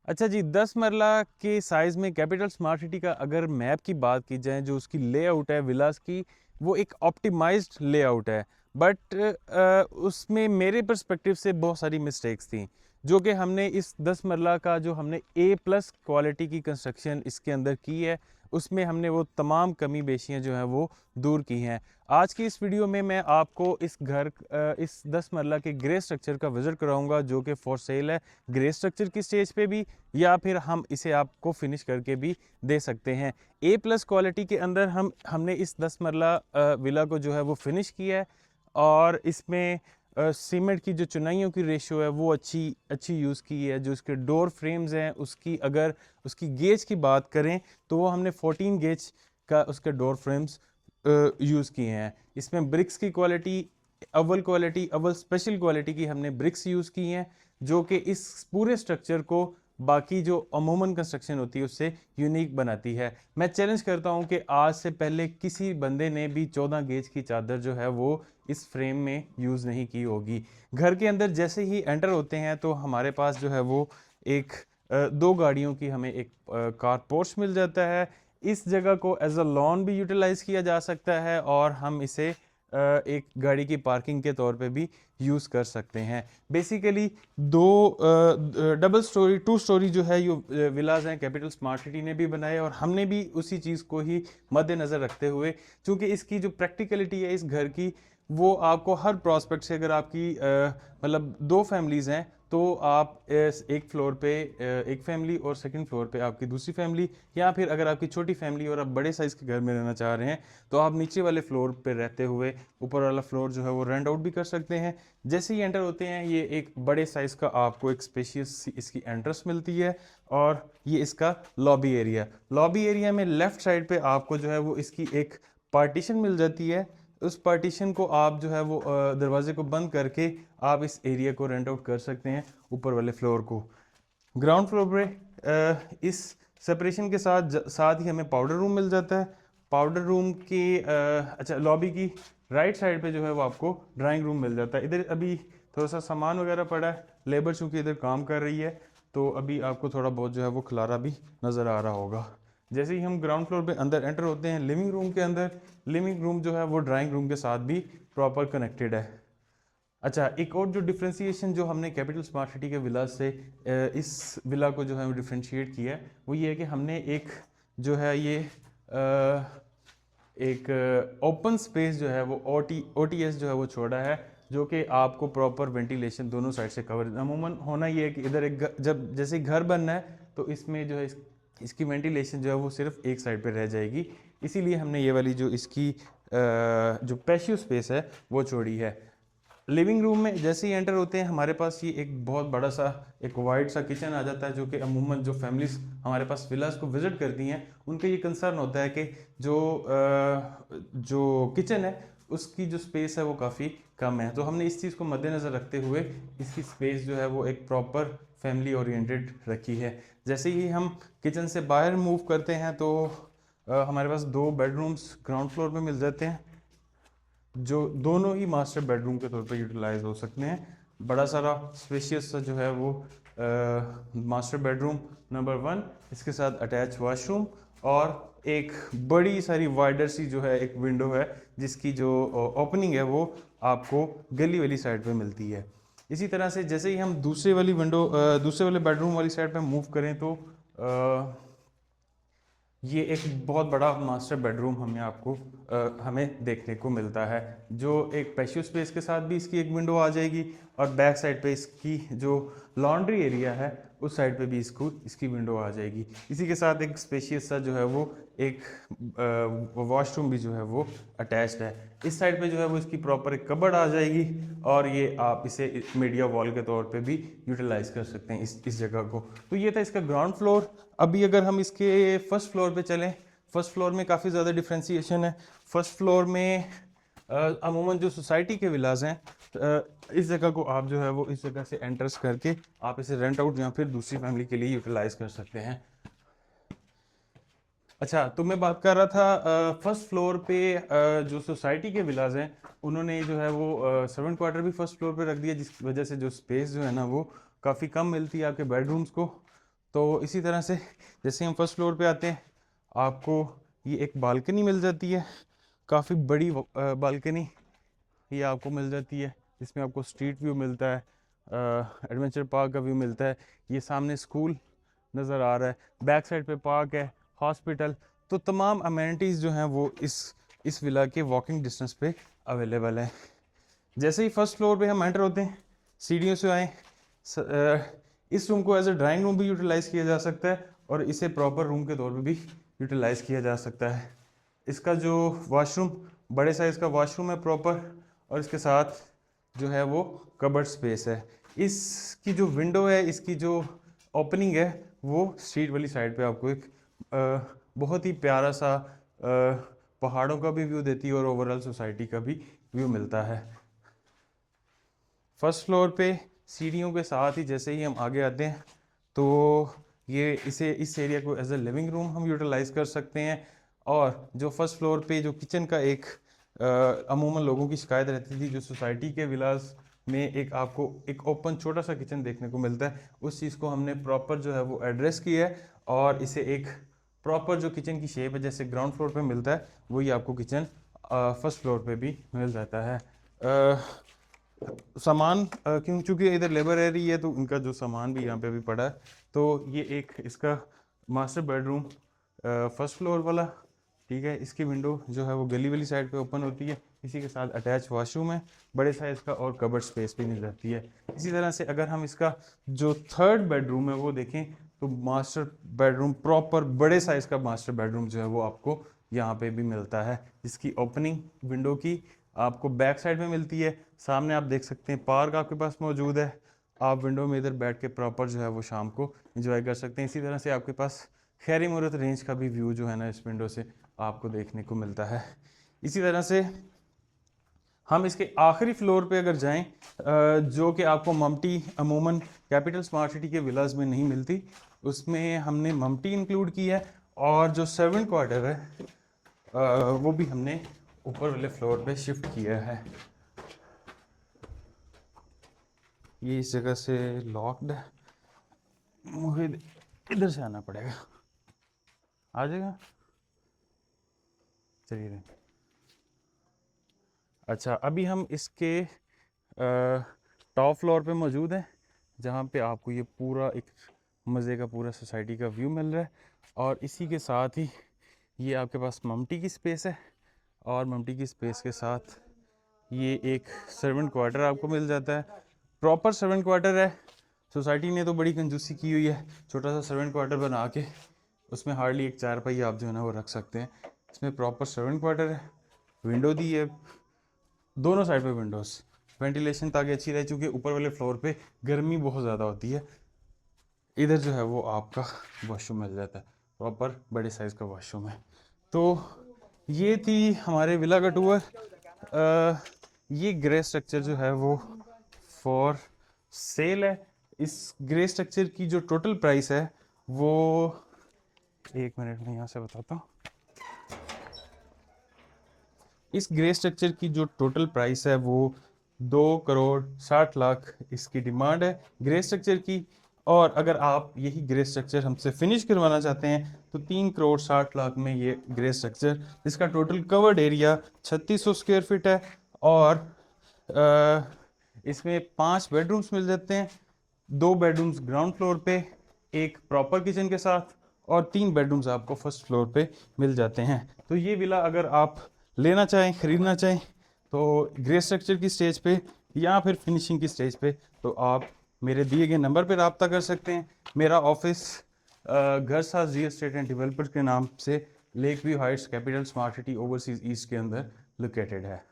अच्छा जी, 10 मरला के साइज़ में कैपिटल स्मार्ट सिटी का अगर मैप की बात की जाए, जो उसकी लेआउट है विलास की, वो एक ऑप्टिमाइज़्ड लेआउट है। बट उसमें मेरे पर्सपेक्टिव से बहुत सारी मिस्टेक्स थी, जो कि हमने इस 10 मरला का जो हमने ए प्लस क्वालिटी की कंस्ट्रक्शन इसके अंदर की है, उसमें हमने वो तमाम कमी बेशियाँ जो हैं वो दूर की हैं। आज की इस वीडियो में मैं आपको इस 10 मरला के ग्रे स्ट्रक्चर का विज़िट कराऊँगा, जो कि फॉर सेल है, ग्रे स्ट्रक्चर की स्टेज पे भी, या फिर हम इसे आपको फिनिश करके भी दे सकते हैं। ए प्लस क्वालिटी के अंदर हमने इस 10 मरला विला को जो है वो फिनिश किया है, और इसमें सीमेंट की जो चुनाइयों की रेशियो है वो अच्छी अच्छी यूज़ की है। जो इसके डोर फ्रेम्स हैं, उसकी अगर उसकी गेज की बात करें तो वो हमने 14 गेज का उसके डोर फ्रेम्स यूज़ किए हैं। इसमें ब्रिक्स की क्वालिटी अव्वल स्पेशल क्वालिटी की हमने ब्रिक्स यूज़ की हैं, जो कि इस पूरे स्ट्रक्चर को बाकी जो अमूमन कंस्ट्रक्शन होती है उससे यूनिक बनाती है। मैं चैलेंज करता हूं कि आज से पहले किसी बंदे ने भी 14 गेज की चादर जो है वो इस फ्रेम में यूज़ नहीं की होगी। घर के अंदर जैसे ही एंटर होते हैं तो हमारे पास जो है वो एक दो गाड़ियों की हमें एक कार पोर्च मिल जाता है। इस जगह को एज अ लॉन भी यूटिलाइज किया जा सकता है, और हम इसे एक गाड़ी की पार्किंग के तौर पे भी यूज़ कर सकते हैं। बेसिकली दो डबल स्टोरी टू स्टोरी जो है ये विलाज हैं, कैपिटल स्मार्ट सिटी ने भी बनाए, और हमने भी उसी चीज़ को ही मद्देनज़र रखते हुए, चूँकि इसकी जो प्रैक्टिकलिटी है इस घर की, वो आपको हर प्रॉस्पेक्ट से, अगर आपकी मतलब दो फैमिलीज़ हैं तो आप एक फ्लोर पे एक फैमिली और सेकंड फ्लोर पे आपकी दूसरी फैमिली, या फिर अगर आपकी छोटी फैमिली और आप बड़े साइज़ के घर में रहना चाह रहे हैं तो आप नीचे वाले फ्लोर पे रहते हुए ऊपर वाला फ्लोर जो है वो रेंट आउट भी कर सकते हैं। जैसे ही एंटर होते हैं ये एक बड़े साइज़ का आपको एक स्पेशियस इसकी एंट्रेंस मिलती है, और ये इसका लॉबी एरिया में लेफ़्ट साइड पे आपको जो है वो इसकी एक पार्टीशन मिल जाती है। उस पार्टीशन को आप जो है वो दरवाजे को बंद करके आप इस एरिया को रेंट आउट कर सकते हैं ऊपर वाले फ्लोर को। ग्राउंड फ्लोर पे इस सेपरेशन के साथ ही हमें पाउडर रूम मिल जाता है। पाउडर रूम की अच्छा, लॉबी की राइट साइड पे जो है वो आपको ड्राइंग रूम मिल जाता है। इधर अभी थोड़ा सा सामान वगैरह पड़ा है, लेबर चूँकि इधर काम कर रही है तो अभी आपको थोड़ा बहुत जो है वो खलारा भी नज़र आ रहा होगा। जैसे ही हम ग्राउंड फ्लोर पे अंदर एंटर होते हैं लिविंग रूम के अंदर, लिविंग रूम जो है वो ड्राइंग रूम के साथ भी प्रॉपर कनेक्टेड है। अच्छा, एक और जो डिफ्रेंसिएशन जो हमने कैपिटल स्मार्ट सिटी के विला से इस विला को जो है वो डिफ्रेंशिएट किया है, वो ये है कि हमने एक जो है ये एक ओपन स्पेस जो है वो ओटीएस जो है वो छोड़ा है, जो कि आपको प्रॉपर वेंटिलेशन दोनों साइड से कवर। अमूमन होना ये है कि इधर जब जैसे घर बनना है तो इसमें जो है इसकी वेंटिलेशन जो है वो सिर्फ एक साइड पे रह जाएगी, इसीलिए हमने ये वाली जो इसकी जो पैशियो स्पेस है वो छोड़ी है। लिविंग रूम में जैसे ही एंटर होते हैं हमारे पास ये एक बहुत बड़ा सा एक वाइड सा किचन आ जाता है, जो कि अमूमन जो फैमिलीज हमारे पास विलास को विजिट करती हैं उनका ये कंसर्न होता है कि जो किचन है उसकी जो स्पेस है वो काफ़ी कम है। तो हमने इस चीज़ को मद्देनज़र रखते हुए इसकी स्पेस जो है वो एक प्रॉपर फैमिली ओरिएंटेड रखी है। जैसे ही हम किचन से बाहर मूव करते हैं तो हमारे पास दो बेडरूम्स ग्राउंड फ्लोर पे मिल जाते हैं, जो दोनों ही मास्टर बेडरूम के तौर पर यूटिलाइज हो सकते हैं। बड़ा सारा स्पेशियस सा जो है वो मास्टर बेडरूम नंबर 1, इसके साथ अटैच वॉशरूम, और एक बड़ी सारी वाइडर सी जो है एक विंडो है, जिसकी जो ओपनिंग है वो आपको गली वाली साइड पे मिलती है। इसी तरह से जैसे ही हम दूसरे वाले बेडरूम वाली साइड पे मूव करें तो ये एक बहुत बड़ा मास्टर बेडरूम हमें देखने को मिलता है, जो एक पैशियो स्पेस के साथ भी इसकी एक विंडो आ जाएगी, और बैक साइड पे इसकी जो लॉन्ड्री एरिया है उस साइड पे भी इसकी विंडो आ जाएगी। इसी के साथ एक स्पेशियस सा जो है वो एक वॉशरूम भी जो है वो अटैच्ड है। इस साइड पे जो है वो इसकी प्रॉपर एक कबर्ड आ जाएगी, और ये आप इसे मीडिया वॉल के तौर पे भी यूटिलाइज कर सकते हैं इस जगह को। तो ये था इसका ग्राउंड फ्लोर। अभी अगर हम इसके फर्स्ट फ्लोर पे चलें, फर्स्ट फ्लोर में काफ़ी ज़्यादा डिफ्रेंसिएशन है। फर्स्ट फ्लोर में अमूमन जो सोसाइटी के विलाज हैं, इस जगह को आप जो है वो इस जगह से एंटर्स करके आप इसे रेंट आउट या फिर दूसरी फैमिली के लिए यूटिलाइज कर सकते हैं। अच्छा, तो मैं बात कर रहा था फर्स्ट फ्लोर पे जो सोसाइटी के विलाज हैं उन्होंने जो है वो सर्वेंट क्वार्टर भी फर्स्ट फ्लोर पे रख दिया, जिस वजह से जो स्पेस जो है ना वो काफ़ी कम मिलती है आपके बेडरूम्स को। तो इसी तरह से जैसे हम फर्स्ट फ्लोर पे आते हैं, आपको ये एक बालकनी मिल जाती है, काफ़ी बड़ी बालकनी ये आपको मिल जाती है, जिसमें आपको स्ट्रीट व्यू मिलता है, एडवेंचर पार्क का व्यू मिलता है। ये सामने स्कूल नज़र आ रहा है, बैक साइड पे पार्क है, हॉस्पिटल। तो तमाम अमेनिटीज़ जो हैं वो इस विला के वॉकिंग डिस्टेंस पे अवेलेबल है। जैसे ही फर्स्ट फ्लोर पे हम एंटर होते हैं, सीढ़ियों से आए, इस रूम को एज ए ड्राइंग रूम भी यूटिलाइज़ किया जा सकता है और इसे प्रॉपर रूम के तौर पे भी यूटिलाइज़ किया जा सकता है। इसका जो वॉशरूम, बड़े साइज़ का वॉशरूम है प्रॉपर, और इसके साथ जो है वो कबर्ड स्पेस है। इसकी जो विंडो है, इसकी जो ओपनिंग है, वो स्ट्रीट वाली साइड पे आपको एक बहुत ही प्यारा सा पहाड़ों का भी व्यू देती है और ओवरऑल सोसाइटी का भी व्यू मिलता है। फर्स्ट फ्लोर पे सीढ़ियों के साथ ही जैसे ही हम आगे आते हैं, तो इस एरिया को एज ए लिविंग रूम हम यूटिलाइज़ कर सकते हैं। और जो फर्स्ट फ्लोर पे जो किचन का एक अमूमन लोगों की शिकायत रहती थी, जो सोसाइटी के विलास में आपको एक ओपन छोटा सा किचन देखने को मिलता है, उस चीज़ को हमने प्रॉपर जो है वो एड्रेस किया है और इसे एक प्रॉपर जो किचन की शेप है जैसे ग्राउंड फ्लोर पे मिलता है, वही आपको किचन फर्स्ट फ्लोर पे भी मिल जाता है। सामान क्योंकि इधर लेबर एरिया है, तो उनका जो सामान भी यहाँ पे भी पड़ा है। तो ये एक इसका मास्टर बेडरूम फर्स्ट फ्लोर वाला, ठीक है। इसकी विंडो जो है वो गली वाली साइड पे ओपन होती है, इसी के साथ अटैच वॉशरूम है बड़े साइज़ का और कबर्ड स्पेस भी मिल जाती है। इसी तरह से अगर हम इसका जो थर्ड बेडरूम है वो देखें, तो मास्टर बेडरूम प्रॉपर बड़े साइज़ का मास्टर बेडरूम जो है वो आपको यहाँ पे भी मिलता है, जिसकी ओपनिंग विंडो की आपको बैक साइड में मिलती है। सामने आप देख सकते हैं पार्क आपके पास मौजूद है, आप विंडो में इधर बैठ के प्रॉपर जो है वो शाम को एंजॉय कर सकते हैं। इसी तरह से आपके पास खैरी मूरत रेंज का भी व्यू जो है ना, इस विंडो से आपको देखने को मिलता है। इसी तरह से हम इसके आखिरी फ्लोर पे अगर जाएं, जो कि आपको ममटी अमूमन कैपिटल स्मार्ट सिटी के विलास में नहीं मिलती, उसमें हमने ममटी इंक्लूड की है। और जो सर्वेंट क्वार्टर है वो भी हमने ऊपर वाले फ्लोर पे शिफ्ट किया है। ये इस जगह से लॉक्ड है, मुझे इधर से आना पड़ेगा। आ जाएगा, चलिए। अच्छा, अभी हम इसके टॉप फ्लोर पे मौजूद हैं, जहाँ पे आपको ये पूरा एक मज़े का पूरा सोसाइटी का व्यू मिल रहा है। और इसी के साथ ही ये आपके पास ममटी की स्पेस है, और ममटी की स्पेस के साथ ये एक सर्वेंट क्वार्टर आपको मिल जाता है। प्रॉपर सर्वेंट क्वार्टर है। सोसाइटी ने तो बड़ी कंजूसी की हुई है, छोटा सा सर्वेंट क्वार्टर बना के उसमें हार्डली एक चारपाई आप जो है ना वो रख सकते हैं। इसमें प्रॉपर सर्वेंट क्वार्टर है, विंडो दी है दोनों साइड पे, विंडोज़ वेंटिलेशन ताकि अच्छी रहे, चूँकि ऊपर वाले फ्लोर पे गर्मी बहुत ज़्यादा होती है। इधर जो है वो आपका वॉशरूम मिल जाता है, प्रॉपर बड़े साइज़ का वॉशरूम है। तो ये थी हमारे विला का टूर। ये ग्रे स्ट्रक्चर जो है वो फॉर सेल है। इस ग्रे स्ट्रक्चर की जो टोटल प्राइस है वो, एक मिनट में यहाँ से बताता हूँ। इस ग्रे स्ट्रक्चर की जो टोटल प्राइस है वो 2,60,00,000 इसकी डिमांड है ग्रे स्ट्रक्चर की। और अगर आप यही ग्रे स्ट्रक्चर हमसे फिनिश करवाना चाहते हैं तो 3,60,00,000 में ये ग्रे स्ट्रक्चर, जिसका total covered area 3600 square feet है, और इसमें 5 बेडरूम्स मिल जाते हैं। 2 बेडरूम्स ग्राउंड फ्लोर पे एक प्रॉपर किचन के साथ, और 3 बेडरूम्स आपको फर्स्ट फ्लोर पे मिल जाते हैं। तो ये विला अगर आप लेना चाहें, ख़रीदना चाहें, तो ग्रे स्ट्रक्चर की स्टेज पे या फिर फिनिशिंग की स्टेज पे, तो आप मेरे दिए गए नंबर पे रब्ता कर सकते हैं। मेरा ऑफिस घर साज रियल एस्टेट एंड डेवलपर्स के नाम से lake view Heights capital smart city overseas east के अंदर लोकेटेड है।